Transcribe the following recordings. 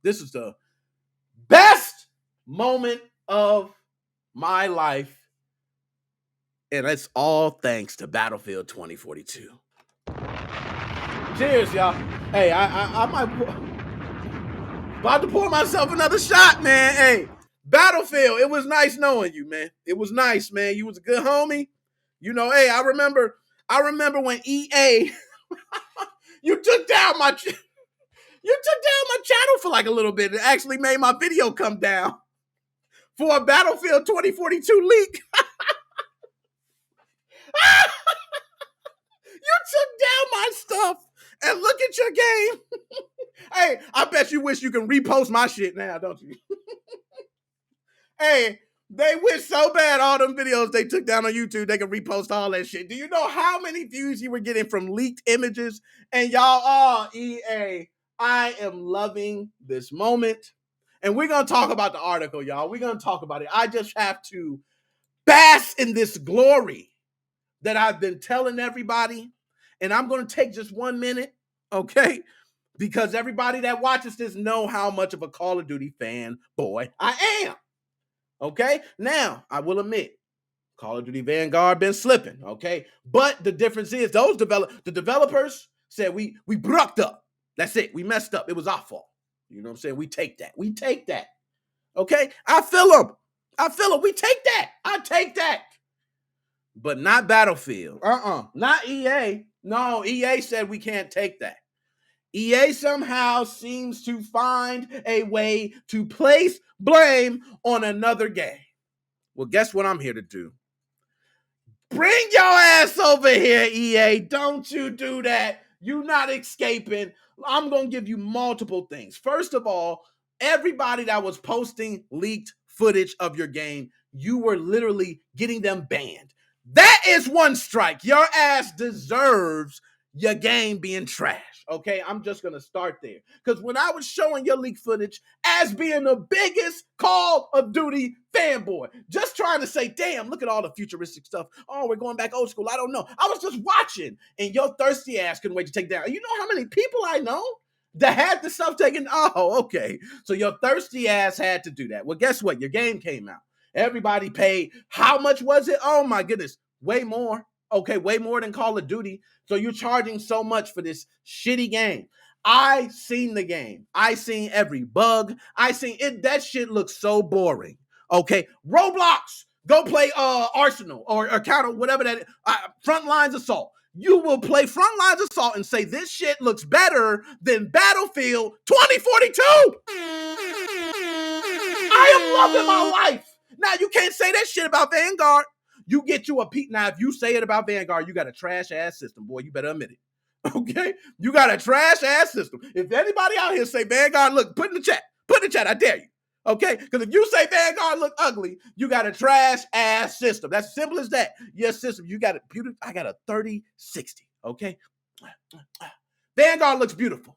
This is the best moment of my life, and it's all thanks to Battlefield 2042. Cheers, y'all. Hey, I might about to pour myself another shot, man. Hey, Battlefield, it was nice knowing you, man. It was nice, man. You was a good homie. You know, hey, I remember when EA you took down my channel for like a little bit. It actually made my video come down for a Battlefield 2042 leak. You took down my stuff and look at your game. Hey, I bet you wish you can repost my shit now, don't you? Hey, they wish so bad all them videos they took down on YouTube, they could repost all that shit. Do you know how many views you were getting from leaked images? And y'all, oh, EA, I am loving this moment. And we're going to talk about the article, y'all. We're going to talk about it. I just have to bask in this glory that I've been telling everybody. And I'm going to take just 1 minute, okay? Because everybody that watches this know how much of a Call of Duty fan boy I am. Okay? Now, I will admit, Call of Duty Vanguard been slipping, okay? But the difference is the developers said we brucked up. That's it. We messed up. It was our fault. You know what I'm saying? We take that. We take that. Okay? I feel them. We take that. I take that. But not Battlefield. Not EA. No, EA said we can't take that. EA somehow seems to find a way to place blame on another game. Well, guess what I'm here to do? Bring your ass over here, EA. Don't you do that. You're not escaping. I'm going to give you multiple things. First of all, everybody that was posting leaked footage of your game, you were literally getting them banned. That is one strike. Your ass deserves your game being trash. Okay, I'm just going to start there. Because when I was showing your leak footage as being the biggest Call of Duty fanboy, just trying to say, damn, look at all the futuristic stuff. Oh, we're going back old school. I don't know. I was just watching, and your thirsty ass couldn't wait to take down. You know how many people I know that had the stuff taken? Oh, okay. So your thirsty ass had to do that. Well, guess what? Your game came out. Everybody paid. How much was it? Oh, my goodness. Way more. Okay, way more than Call of Duty. So you're charging so much for this shitty game. I seen the game. I seen every bug. I seen it. That shit looks so boring. Okay, Roblox. Go play Arsenal or Counter, whatever that is. Frontlines Assault. You will play Frontlines Assault and say this shit looks better than Battlefield 2042. I am loving my life. Now you can't say that shit about Vanguard. You get you a peep. Now, if you say it about Vanguard, you got a trash ass system, boy. You better admit it. Okay? You got a trash ass system. If anybody out here say Vanguard, look, put in the chat. Put in the chat. I dare you. Okay? Because if you say Vanguard look ugly, you got a trash ass system. That's simple as that. Your system, you got it beautiful. I got a 3060. Okay? Vanguard looks beautiful.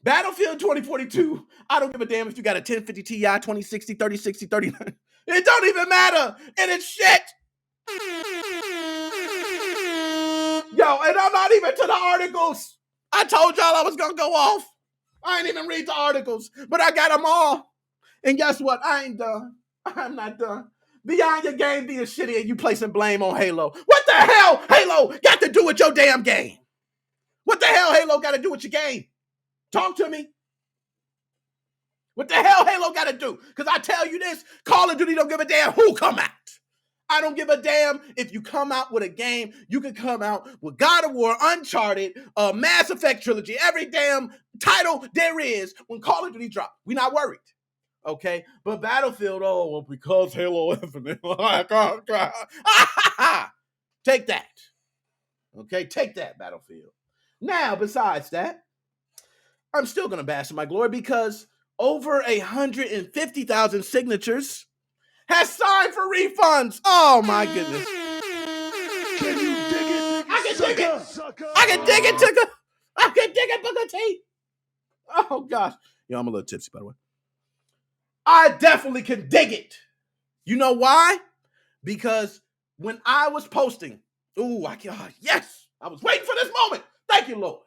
Battlefield 2042, I don't give a damn if you got a 1050 Ti, 2060, 3060, 39. It don't even matter. And it's shit. Yo, and I'm not even to the articles. I told y'all I was going to go off. I ain't even read the articles, but I got them all. And guess what? I ain't done. I'm not done. Beyond your game being shitty and you placing blame on Halo. What the hell Halo got to do with your damn game? What the hell Halo got to do with your game? Talk to me. What the hell Halo got to do? Because I tell you this, Call of Duty don't give a damn who come out. I don't give a damn if you come out with a game. You can come out with God of War, Uncharted, Mass Effect Trilogy, every damn title there is when Call of Duty drops. We're not worried. Okay? But Battlefield, oh, well, because Halo Infinite. Take that. Okay? Take that, Battlefield. Now, besides that, I'm still going to bask in my glory because over 150,000 signatures has signed for refunds. Oh my goodness. Can you dig it? I can dig it. Sucker. I can dig it, Tucker. I can dig it, Booker T. Oh gosh. Yo, I'm a little tipsy, by the way. I definitely can dig it. You know why? Because when I was posting, yes, I was waiting for this moment. Thank you, Lord.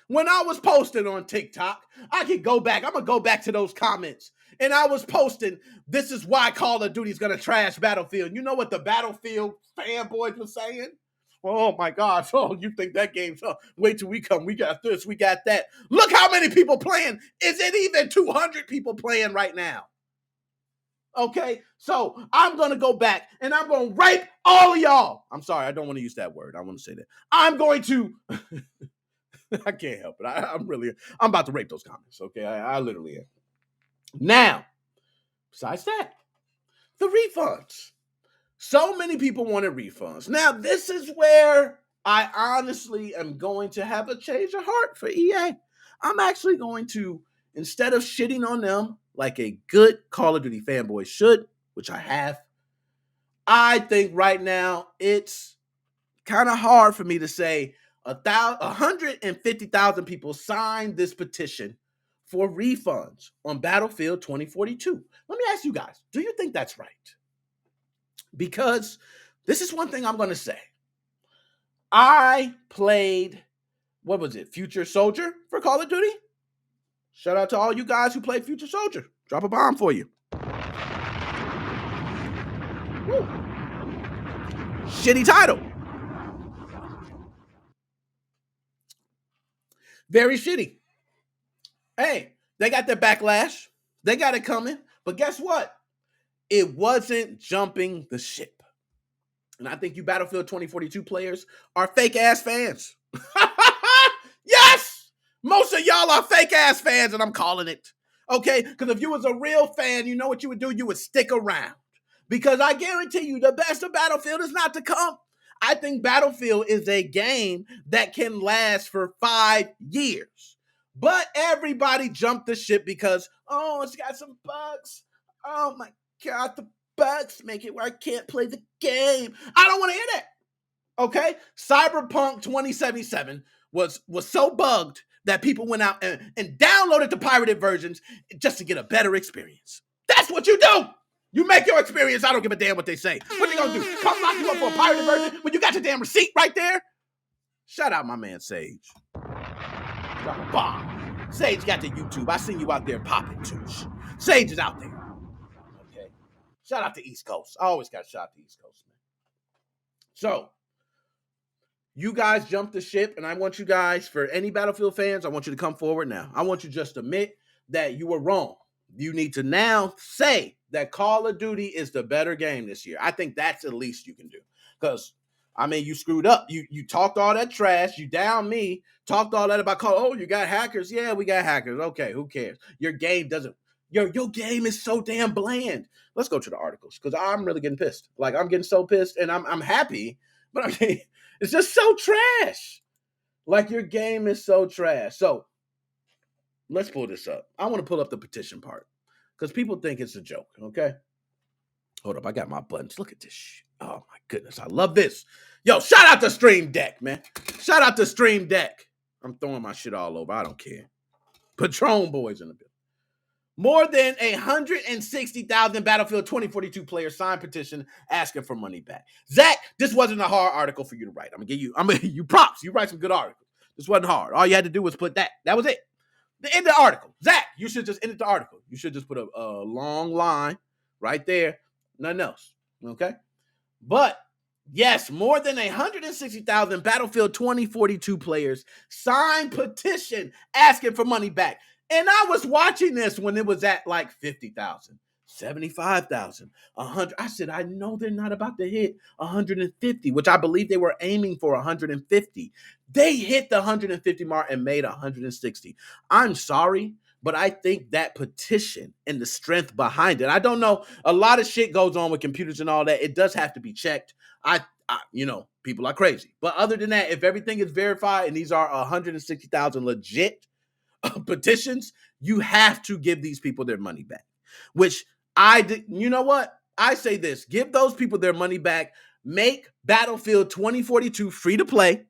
When I was posting on TikTok, I could go back. I'm going to go back to those comments. And I was posting, this is why Call of Duty is going to trash Battlefield. You know what the Battlefield fanboys were saying? Oh my gosh. Oh, you think that game's wait till we come. We got this, we got that. Look how many people playing. Is it even 200 people playing right now? Okay, so I'm going to go back and I'm going to rape all of y'all. I'm sorry, I don't want to use that word. I want to say that. I'm going to, I can't help it. I'm about to rape those comments. Okay, I literally am. Now, besides that, the refunds. So many people wanted refunds. Now, this is where I honestly am going to have a change of heart for EA. I'm actually going to, instead of shitting on them like a good Call of Duty fanboy should, which I have, I think right now it's kind of hard for me to say 150,000 people signed this petition for refunds on Battlefield 2042. Let me ask you guys, do you think that's right? Because this is one thing I'm going to say. I played, what was it, Future Soldier for Call of Duty? Shout out to all you guys who played Future Soldier. Drop a bomb for you. Woo. Shitty title. Very shitty. Hey, they got their backlash. They got it coming. But guess what? It wasn't jumping the ship. And I think you Battlefield 2042 players are fake ass fans. Yes! Most of y'all are fake ass fans, and I'm calling it. Okay? Because if you was a real fan, you know what you would do? You would stick around. Because I guarantee you, the best of Battlefield is not to come. I think Battlefield is a game that can last for 5 years. But everybody jumped the ship because, oh, it's got some bugs. Oh my God, the bugs make it where I can't play the game. I don't want to hear that. Okay? Cyberpunk 2077 was so bugged that people went out and downloaded the pirated versions just to get a better experience. That's what you do. You make your experience. I don't give a damn what they say. What they gonna do? Come lock you up for a pirated version when you got your damn receipt right there? Shout out my man Sage. Drop a bomb. Sage got the YouTube. I seen you out there popping too. Sage is out there. Okay. Shout out to East Coast. I always got shout out to East Coast, man. So, you guys jumped the ship, and I want you guys, for any Battlefield fans, I want you to come forward now. I want you just to admit that you were wrong. You need to now say that Call of Duty is the better game this year. I think that's the least you can do. Because, I mean, you screwed up. You talked all that trash. You downed me. Talked all that about Call. Oh, you got hackers. Yeah, we got hackers. Okay, who cares? Your game doesn't. Your game is so damn bland. Let's go to the articles because I'm really getting pissed. Like, I'm getting so pissed, and I'm happy. But, I mean, it's just so trash. Like, your game is so trash. So, let's pull this up. I want to pull up the petition part because people think it's a joke, okay? Hold up, I got my buttons. Look at this shit. Oh, my goodness. I love this. Yo, shout out to Stream Deck, man. Shout out to Stream Deck. I'm throwing my shit all over. I don't care. Patron boys in the building. More than 160,000 Battlefield 2042 players signed petition asking for money back. Zach, this wasn't a hard article for you to write. I'm gonna give you props. You write some good articles. This wasn't hard. All you had to do was put that. That was it. The end of the article. Zach, you should just end the article. You should just put a long line right there. Nothing else. Okay? But yes, more than 160,000 Battlefield 2042 players signed petition asking for money back. And I was watching this when it was at like 50,000, 75,000, 100. I said, I know they're not about to hit 150, which I believe they were aiming for 150. They hit the 150 mark and made 160. I'm sorry, but I think that petition and the strength behind it, I don't know. A lot of shit goes on with computers and all that. It does have to be checked. People are crazy. But other than that, if everything is verified and these are 160,000 legit petitions, you have to give these people their money back. Which I did. You know what? I say this: give those people their money back. Make Battlefield 2042 free to play.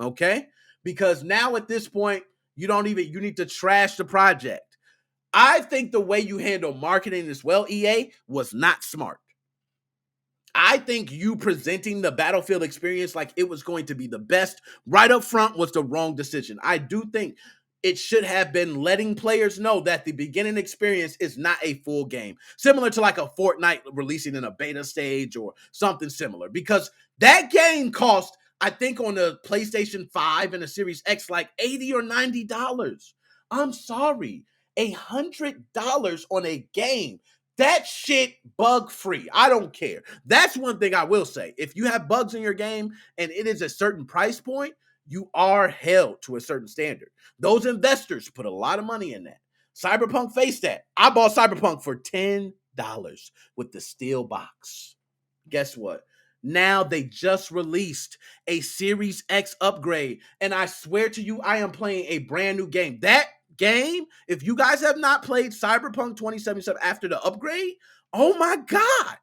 Okay, because now at this point, you need to trash the project. I think the way you handle marketing as well, EA, was not smart. I think you presenting the Battlefield experience like it was going to be the best right up front was the wrong decision. I do think it should have been letting players know that the beginning experience is not a full game, similar to like a Fortnite releasing in a beta stage or something similar, because that game cost, I think, on the PlayStation 5 and the Series X, like $80 or $90. I'm sorry, $100 on a game. That shit bug free. I don't care. That's one thing I will say. If you have bugs in your game and it is a certain price point, you are held to a certain standard. Those investors put a lot of money in that. Cyberpunk faced that. I bought Cyberpunk for $10 with the steel box. Guess what? Now they just released a Series X upgrade, and I swear to you, I am playing a brand new game. That game, if you guys have not played Cyberpunk 2077 after the upgrade, oh my God,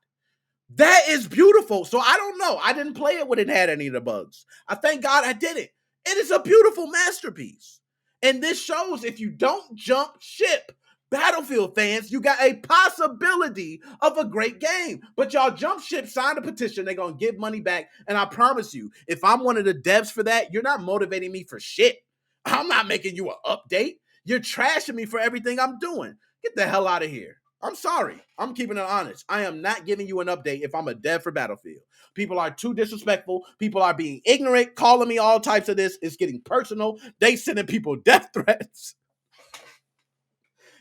that is beautiful. So I don't know. I didn't play it when it had any of the bugs. I thank God I did it. It is a beautiful masterpiece. And this shows if you don't jump ship, Battlefield fans, you got a possibility of a great game. But y'all jump ship, sign a petition, they're going to give money back. And I promise you, if I'm one of the devs for that, you're not motivating me for shit. I'm not making you an update. You're trashing me for everything I'm doing. Get the hell out of here. I'm sorry. I'm keeping it honest. I am not giving you an update if I'm a dev for Battlefield. People are too disrespectful. People are being ignorant, calling me all types of this. It's getting personal. They sending people death threats.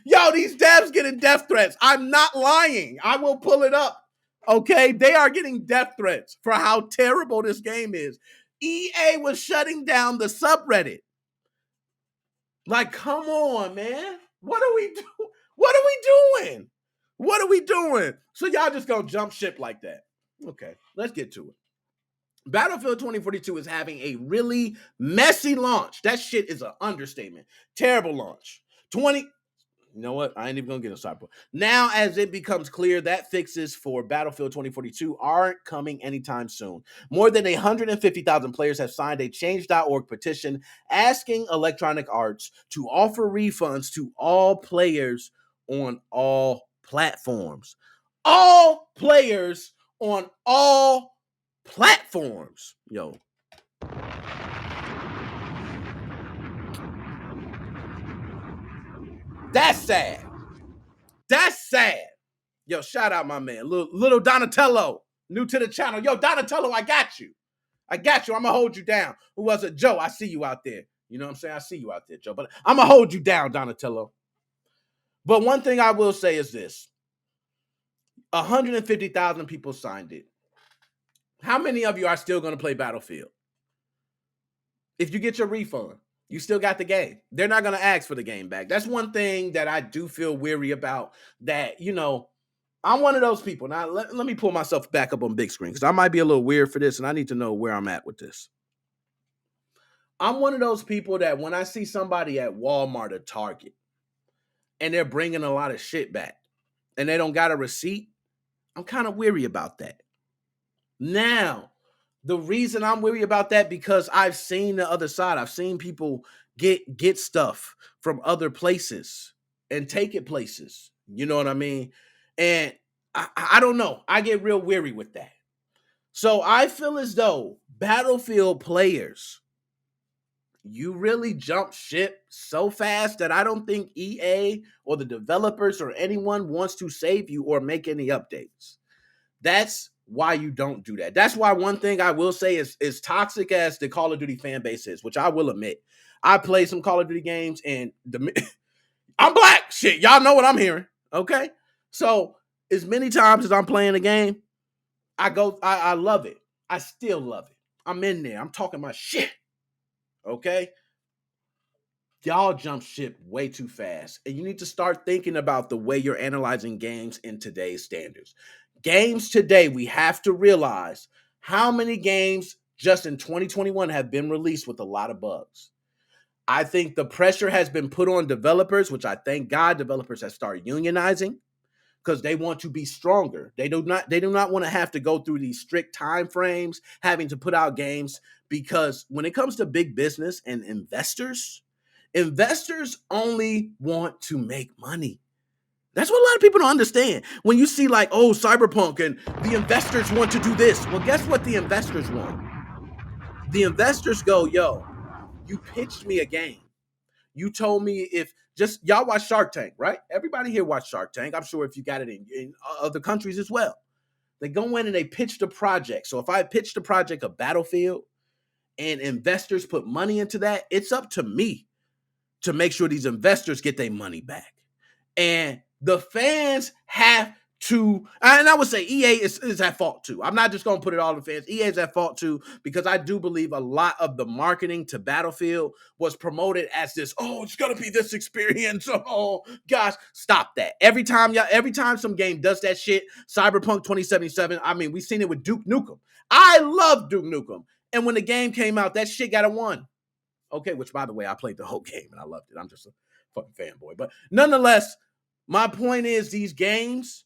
Yo, these devs getting death threats. I'm not lying. I will pull it up. Okay? They are getting death threats for how terrible this game is. EA was shutting down the subreddit. Like, come on, man. What are we doing? What are we doing? What are we doing? So y'all just gonna jump ship like that. Okay, let's get to it. Battlefield 2042 is having a really messy launch. That shit is an understatement. Terrible launch. 20, you know what? I ain't even gonna get a cyber. Now, as it becomes clear that fixes for Battlefield 2042 aren't coming anytime soon. More than 150,000 players have signed a change.org petition asking Electronic Arts to offer refunds to all players on all platforms. All players on all platforms. Yo. That's sad. That's sad. Yo, shout out my man, little Donatello, new to the channel. Yo, Donatello, I got you. I got you. I'm gonna hold you down. Who was it? Joe, I see you out there. You know what I'm saying? I see you out there, Joe. But I'm gonna hold you down, Donatello. But one thing I will say is this: 150,000 people signed it. How many of you are still gonna play Battlefield? If you get your refund, you still got the game. They're not gonna ask for the game back. That's one thing that I do feel weary about. That, you know, I'm one of those people. Now, let me pull myself back up on big screen because I might be a little weird for this and I need to know where I'm at with this. I'm one of those people that when I see somebody at Walmart or Target and they're bringing a lot of shit back and they don't got a receipt, I'm kind of weary about that. Now, the reason I'm weary about that because I've seen the other side. I've seen people get stuff from other places and take it places. You know what I mean? And I don't know. I get real weary with that. So I feel as though Battlefield players, you really jump ship so fast that I don't think EA or the developers or anyone wants to save you or make any updates. That's why you don't do that. That's why one thing I will say is toxic as the Call of Duty fan base is, which I will admit. I play some Call of Duty games and I'm black. Shit, y'all know what I'm hearing. Okay? So as many times as I'm playing a game, I love it. I still love it. I'm in there. I'm talking my shit. Okay? Y'all jump ship way too fast. And you need to start thinking about the way you're analyzing games in today's standards. Games today, we have to realize how many games just in 2021 have been released with a lot of bugs. I think the pressure has been put on developers, which I thank God developers have started unionizing because they want to be stronger. They do not want to have to go through these strict time frames, having to put out games, because when it comes to big business and investors only want to make money. That's what a lot of people don't understand. When you see like, oh, Cyberpunk and the investors want to do this. Well, guess what the investors want? The investors go, yo, you pitched me a game. You told me if just y'all watch Shark Tank, right? Everybody here watch Shark Tank. I'm sure if you got it in other countries as well. They go in and they pitch the project. So if I pitch the project of Battlefield and investors put money into that, it's up to me to make sure these investors get their money back. And the fans have to, and I would say EA is at fault too. I'm not just going to put it all on the fans. EA is at fault too, because I do believe a lot of the marketing to Battlefield was promoted as this, oh, it's going to be this experience. Oh, gosh, stop that. Every time some game does that shit, Cyberpunk 2077, I mean, we've seen it with Duke Nukem. I love Duke Nukem. And when the game came out, that shit got a 1. Okay, which by the way, I played the whole game and I loved it. I'm just a fucking fanboy. But nonetheless, my point is these games,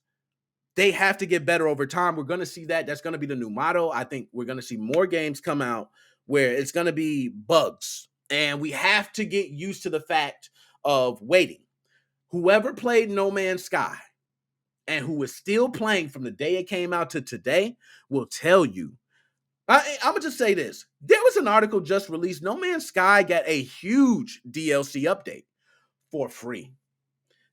they have to get better over time. We're going to see that. That's going to be the new motto. I think we're going to see more games come out where it's going to be bugs. And we have to get used to the fact of waiting. Whoever played No Man's Sky and who is still playing from the day it came out to today will tell you. I'm going to just say this. There was an article just released. No Man's Sky got a huge DLC update for free.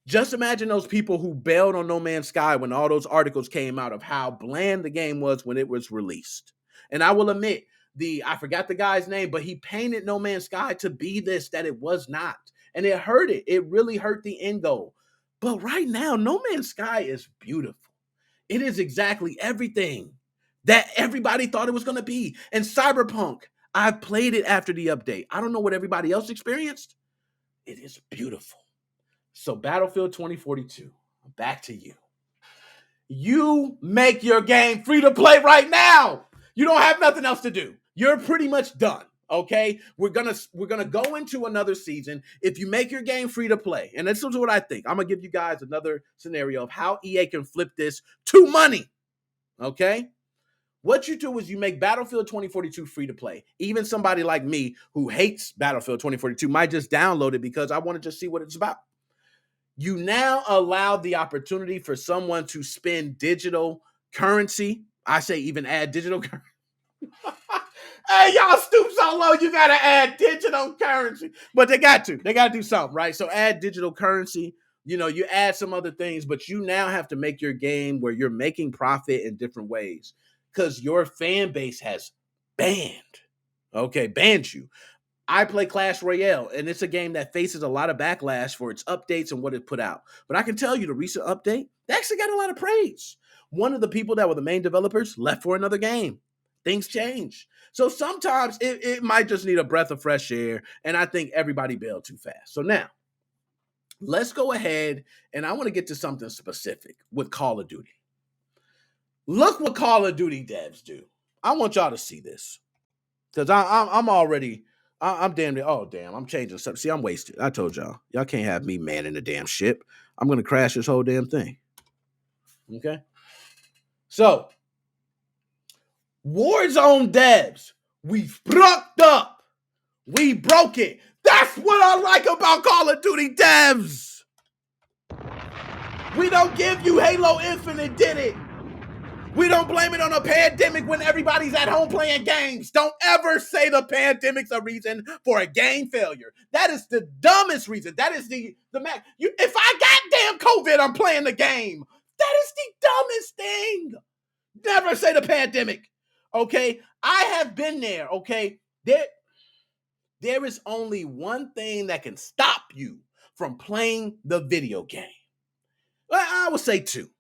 Just imagine those people who bailed on No Man's Sky when all those articles came out of how bland the game was when it was released. And I will admit, I forgot the guy's name, but he painted No Man's Sky to be this that it was not. And it hurt it. It really hurt the end goal. But right now, No Man's Sky is beautiful. It is exactly everything that everybody thought it was going to be. And Cyberpunk, I played it after the update. I don't know what everybody else experienced. It is beautiful. So Battlefield 2042, back to you. You make your game free to play right now. You don't have nothing else to do. You're pretty much done. Okay, we're gonna go into another season. If you make your game free to play, and this is what I think. I'm gonna give you guys another scenario of how EA can flip this to money. Okay. What you do is you make Battlefield 2042 free to play. Even somebody like me who hates Battlefield 2042 might just download it because I want to just see what it's about. You now allow the opportunity for someone to spend digital currency. I say even add digital currency. Hey, y'all stoop so low, you got to add digital currency. But they got to do something, right? So add digital currency. You add some other things, but you now have to make your game where you're making profit in different ways. Because your fan base has banned you. I play Clash Royale, and it's a game that faces a lot of backlash for its updates and what it put out. But I can tell you the recent update, they actually got a lot of praise. One of the people that were the main developers left for another game. Things change. So sometimes it might just need a breath of fresh air, and I think everybody bailed too fast. So now, let's go ahead, and I want to get to something specific with Call of Duty. Look what Call of Duty devs do. I want y'all to see this. Because I'm already, I'm damn near, oh, damn, I'm changing something. See, I'm wasted. I told y'all. Y'all can't have me manning the damn ship. I'm going to crash this whole damn thing. Okay? So, Warzone devs, we broke up. We broke it. That's what I like about Call of Duty devs. We don't give you Halo Infinite did it. We don't blame it on a pandemic when everybody's at home playing games. Don't ever say the pandemic's a reason for a game failure. That is the dumbest reason. That is the max. If I got damn COVID, I'm playing the game. That is the dumbest thing. Never say the pandemic. Okay? I have been there. Okay? There is only one thing that can stop you from playing the video game. Well, I would say two.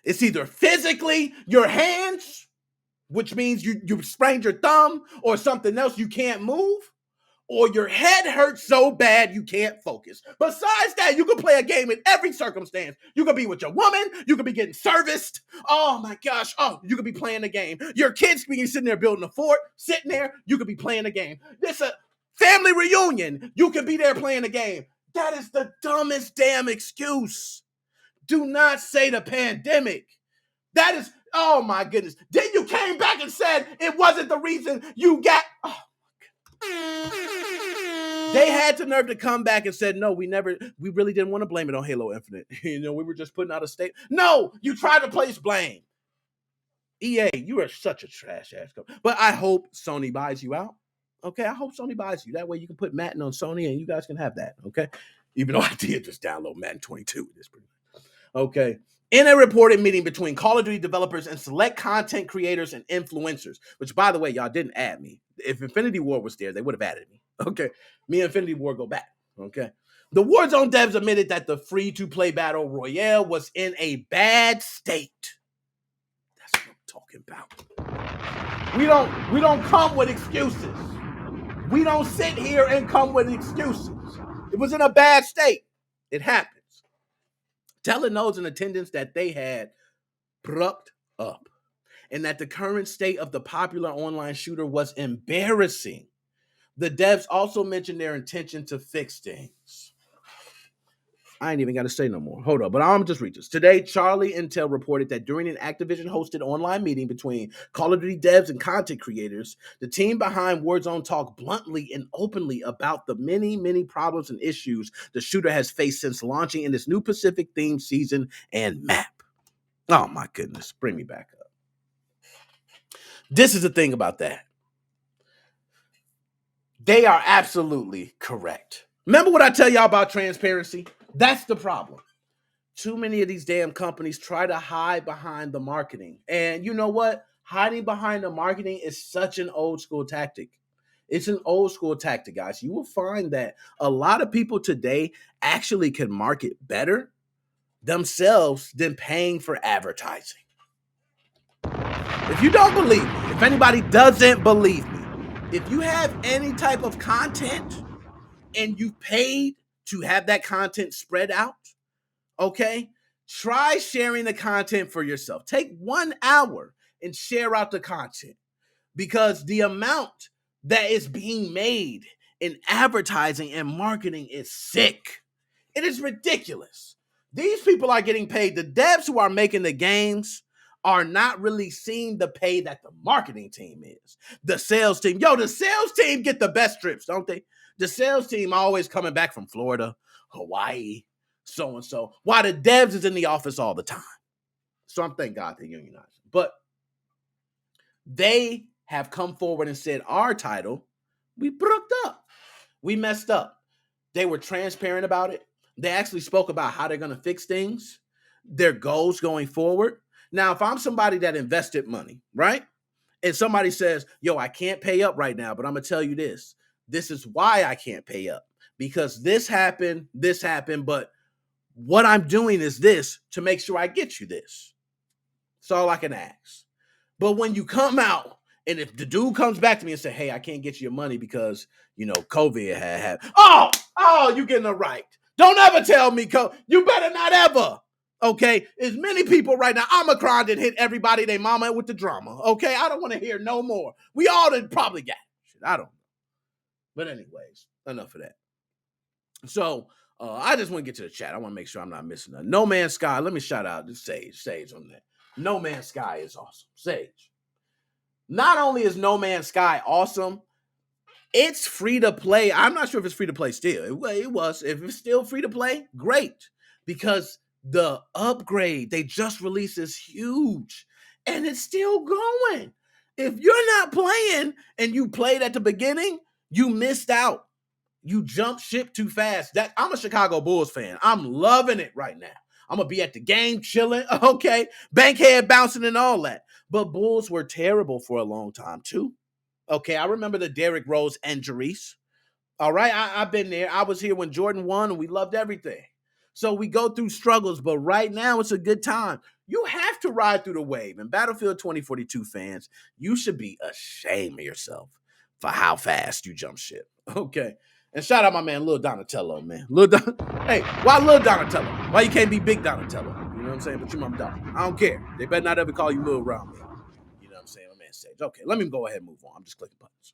It's either physically your hands, which means you sprained your thumb or something else, you can't move, or your head hurts so bad you can't focus. Besides that, you can play a game in every circumstance. You could be with your woman, you could be getting serviced. Oh my gosh, you could be playing the game. Your kids could be sitting there building a fort, sitting there, you could be playing the game. This a family reunion, you could be there playing the game. That is the dumbest damn excuse. Do not say the pandemic. That is, oh my goodness. Then you came back and said it wasn't the reason you got. Oh my goodness. They had the nerve to come back and said, no, we really didn't want to blame it on Halo Infinite. We were just putting out a statement. No, you tried to place blame. EA, you are such a trash ass company. But I hope Sony buys you out. Okay, I hope Sony buys you. That way you can put Madden on Sony and you guys can have that. Okay, even though I did just download Madden 22. It's pretty okay. In a reported meeting between Call of Duty developers and select content creators and influencers, which, by the way, y'all didn't add me. If Infinity Ward was there, they would have added me. Okay, me and Infinity Ward go back. Okay. The Warzone devs admitted that the free-to-play battle royale was in a bad state. That's what I'm talking about. We don't come with excuses. We don't sit here and come with excuses. It was in a bad state. It happens. Telling those in attendance that they had brucked up and that the current state of the popular online shooter was embarrassing. The devs also mentioned their intention to fix things. I ain't even got to say no more. Hold up, but I'm just read this. Today, Charlie Intel reported that during an Activision-hosted online meeting between Call of Duty devs and content creators, the team behind Warzone talked bluntly and openly about the many, many problems and issues the shooter has faced since launching in this new Pacific-themed season and map. Oh my goodness, bring me back up. This is the thing about that. They are absolutely correct. Remember what I tell y'all about transparency? That's the problem. Too many of these damn companies try to hide behind the marketing. And you know what? Hiding behind the marketing is such an old school tactic. It's an old school tactic, guys. You will find that a lot of people today actually can market better themselves than paying for advertising. If you don't believe me, if anybody doesn't believe me, if you have any type of content and you paid to have that content spread out, okay, try sharing the content for yourself. Take 1 hour and share out the content, because the amount that is being made in advertising and marketing is sick. It is ridiculous. These people are getting paid. The devs who are making the games are not really seeing the pay that the marketing team is. The sales team, the sales team get the best trips, don't they? The sales team always coming back from Florida, Hawaii, so-and-so, while the devs is in the office all the time. So I'm thank God they're unionizing. But they have come forward and said, our title, we brooked up. We messed up. They were transparent about it. They actually spoke about how they're going to fix things, their goals going forward. Now, if I'm somebody that invested money, right? And somebody says, I can't pay up right now, but I'm going to tell you this. This is why I can't pay up. Because this happened, but what I'm doing is this to make sure I get you this. That's all I can ask. But when you come out, and if the dude comes back to me and say, hey, I can't get you your money because, COVID had. Oh, you getting it right. Don't ever tell me, you better not ever. Okay, as many people right now, Omicron did hit everybody, they mama with the drama. Okay, I don't want to hear no more. We all did probably got shit. I don't know. But anyways, enough of that. So I just want to get to the chat. I want to make sure I'm not missing nothing. No Man's Sky. Let me shout out to Sage on that. No Man's Sky is awesome. Sage. Not only is No Man's Sky awesome, it's free to play. I'm not sure if it's free to play still. It was. If it's still free to play, great. Because the upgrade they just released is huge. And it's still going. If you're not playing and you played at the beginning, you missed out. You jumped ship too fast. I'm a Chicago Bulls fan. I'm loving it right now. I'm going to be at the game chilling, okay? Bankhead bouncing and all that. But Bulls were terrible for a long time too. Okay, I remember the Derrick Rose injuries. All right, I've been there. I was here when Jordan won and we loved everything. So we go through struggles, but right now it's a good time. You have to ride through the wave. And Battlefield 2042 fans, you should be ashamed of yourself for how fast you jump ship. Okay. And shout out my man, Lil Donatello, man. Hey, why Lil Donatello? Why you can't be Big Donatello? You know what I'm saying? But you my dog. I don't care. They better not ever call you Lil around me. You know what I'm saying? My man Sage. Okay, let me go ahead and move on. I'm just clicking buttons.